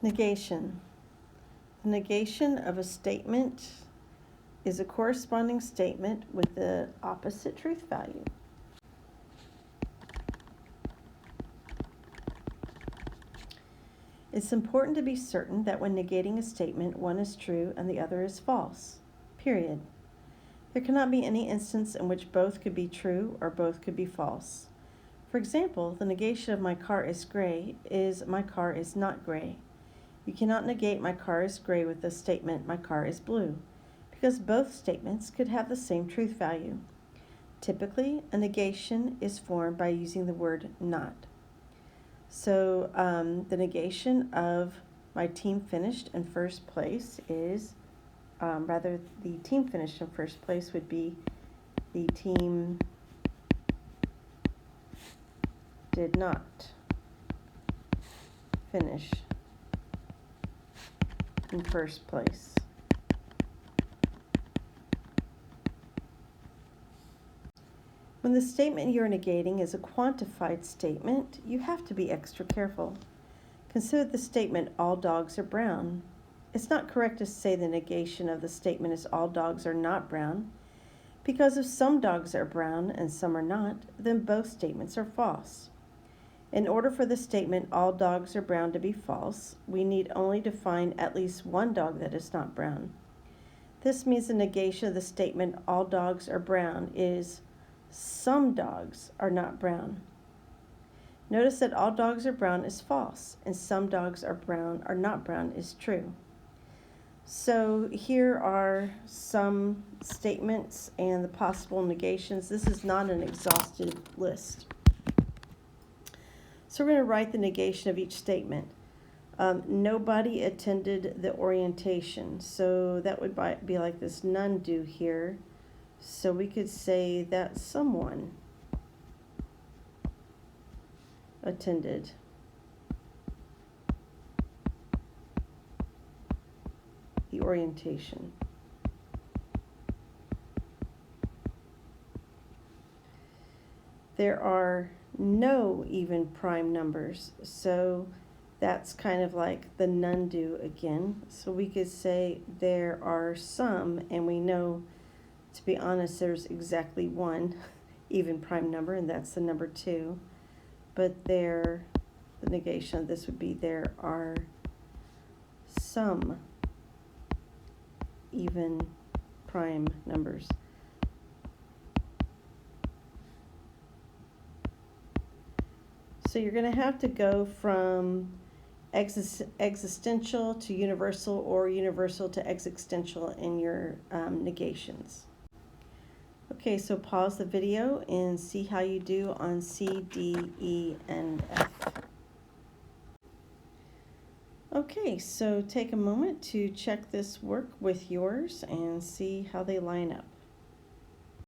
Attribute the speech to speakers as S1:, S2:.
S1: Negation. The negation of a statement is a corresponding statement with the opposite truth value. It's important to be certain that when negating a statement, one is true and the other is false, period. There cannot be any instance in which both could be true or both could be false. For example, the negation of my car is gray is my car is not gray. You cannot negate my car is gray with the statement my car is blue, because both statements could have the same truth value. Typically, a negation is formed by using the word not. So the negation of my team finished in first place is, the team finished in first place would be the team did not finish in first place. When the statement you're negating is a quantified statement, you have to be extra careful. Consider the statement, all dogs are brown. It's not correct to say the negation of the statement is all dogs are not brown, because if some dogs are brown and some are not, then both statements are false. In order for the statement, all dogs are brown, to be false, we need only to find at least one dog that is not brown. This means the negation of the statement, all dogs are brown, is some dogs are not brown. Notice that all dogs are brown is false, and some dogs are not brown is true. So here are some statements and the possible negations. This is not an exhaustive list. So we're going to write the negation of each statement. Nobody attended the orientation. So that would be like this none do here. So we could say that someone attended. The orientation. There are no even prime numbers, so that's kind of like the none do again. So we could say there are some, and we know, to be honest, there's exactly one even prime number, and that's the number 2. But the negation of this would be there are some even prime numbers. So you're going to have to go from existential to universal, or universal to existential in your negations. Okay, so pause the video and see how you do on C, D, E, and F. Okay, so take a moment to check this work with yours and see how they line up.